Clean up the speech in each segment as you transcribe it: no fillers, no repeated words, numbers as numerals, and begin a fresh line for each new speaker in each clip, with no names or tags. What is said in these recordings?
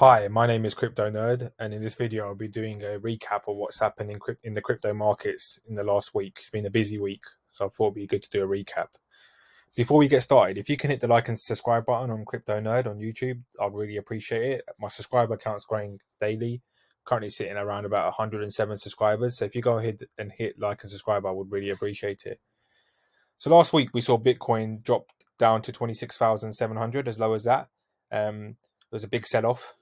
Hi, my name is Crypto Nerd, and in this video, I'll be doing a recap of what's happened in the crypto markets in the last week. It's been a busy week, so I thought it'd be good to do a recap. Before we get started, if you can hit the like and subscribe button on Crypto Nerd on YouTube, I'd really appreciate it. My subscriber count's growing daily, currently sitting around about 107 subscribers. So if you go ahead and hit like and subscribe, I would really appreciate it. So last week, we saw Bitcoin drop down to 26,700, as low as that. There was a big sell-off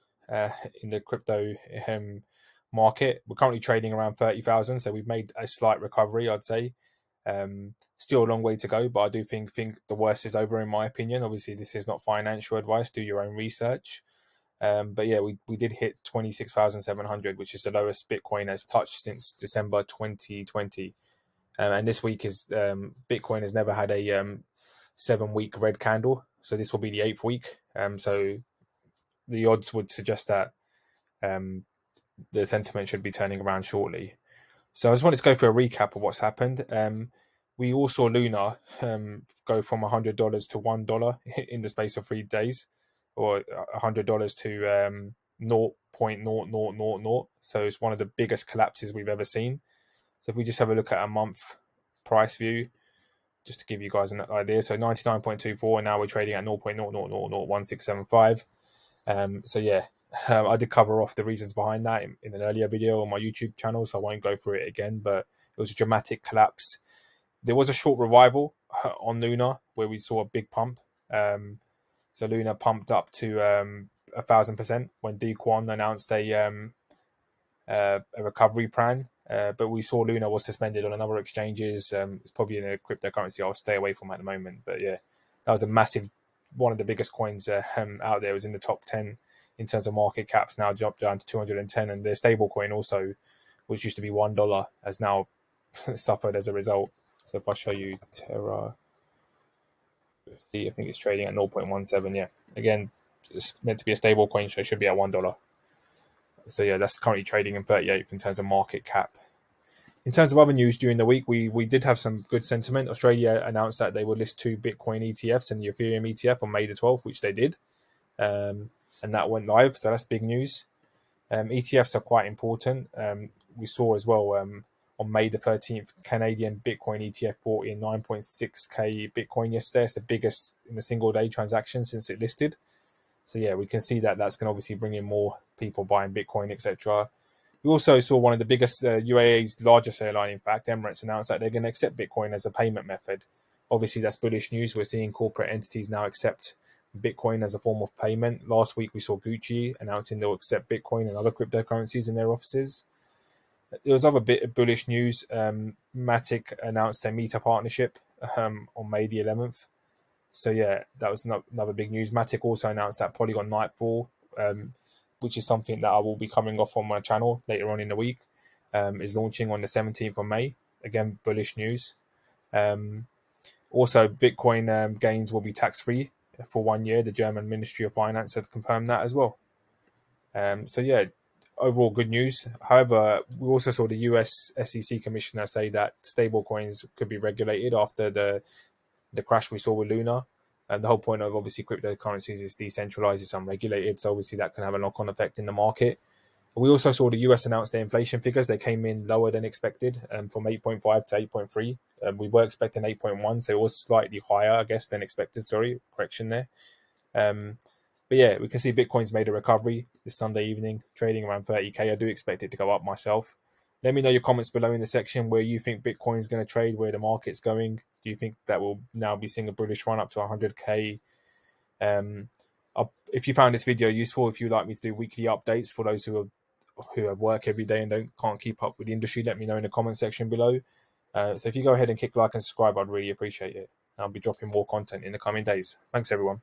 in the crypto market. We're currently trading around 30,000, so we've made a slight recovery, I'd say. Still a long way to go, but I do think the worst is over, in my opinion. Obviously, this is not financial advice. Do your own research. But yeah, we did hit 26,700, which is the lowest Bitcoin has touched since December 2020. And this week is Bitcoin has never had a 7-week red candle, so this will be the 8th week. So the odds would suggest that the sentiment should be turning around shortly. So I just wanted to go through a recap of what's happened. We all saw Luna go from $100 to $1 in the space of 3 days, or $100 to 0.0000. So it's one of the biggest collapses we've ever seen. So if we just have a look at a month price view, just to give you guys an idea. So 99.24, and now we're trading at 0.00001675. So yeah, I did cover off the reasons behind that in an earlier video on my YouTube channel, so I won't go through it again, but it was a dramatic collapse. There was a short revival on Luna where we saw a big pump. So Luna pumped up to 1,000% when D Kwon announced a recovery plan. But we saw Luna was suspended on a number of exchanges. It's probably in a cryptocurrency I'll stay away from at the moment. But yeah, that was a massive, one of the biggest coins out there. It was in the top 10 in terms of market caps, now jumped down to 210. And their stable coin also, which used to be $1, has now suffered as a result. So if I show you Terra, see, I think it's trading at 0.17. Yeah, again, it's meant to be a stable coin, so it should be at $1. So yeah, that's currently trading in 38th in terms of market cap. In terms of other news during the week, we did have some good sentiment. Australia announced that they would list 2 Bitcoin ETFs and the Ethereum ETF on May the 12th, which they did. And that went live, so that's big news. ETFs are quite important. We saw as well on May the 13th, Canadian Bitcoin ETF bought in 9.6k Bitcoin yesterday. It's the biggest in a single day transaction since it listed. So yeah, we can see that that's going to obviously bring in more people buying Bitcoin, etc. We also saw one of the biggest, UAE's largest airline, in fact, Emirates, announced that they're going to accept Bitcoin as a payment method. Obviously, that's bullish news. We're seeing corporate entities now accept Bitcoin as a form of payment. Last week, we saw Gucci announcing they'll accept Bitcoin and other cryptocurrencies in their offices. There was other bit of bullish news. Matic announced their Meta partnership on May the 11th. So yeah, that was another big news. Matic also announced that Polygon Nightfall, which is something that I will be coming off on my channel later on in the week, is launching on the 17th of May. Again, bullish news. Also, Bitcoin gains will be tax-free for 1 year. The German Ministry of Finance had confirmed that as well. So yeah, overall good news. However, we also saw the US SEC commissioner say that stablecoins could be regulated after the crash we saw with Luna. And the whole point of obviously cryptocurrencies is decentralized, it's unregulated, so obviously that can have a knock-on effect in the market. We also saw the US announce their inflation figures. They came in lower than expected, from 8.5 to 8.3. We were expecting 8.1, so it was slightly higher, I guess, than expected. Sorry, correction there. But yeah, we can see Bitcoin's made a recovery this Sunday evening, trading around 30k. I do expect it to go up myself. Let me know your comments below in the section where you think Bitcoin is going to trade, where the market's going. Do you think that will now be seeing a bullish run up to 100k? If you found this video useful, if you'd like me to do weekly updates for those who have work every day and can't keep up with the industry, let me know in the comment section below. So if you go ahead and click like and subscribe, I'd really appreciate it. I'll be dropping more content in the coming days. Thanks, everyone.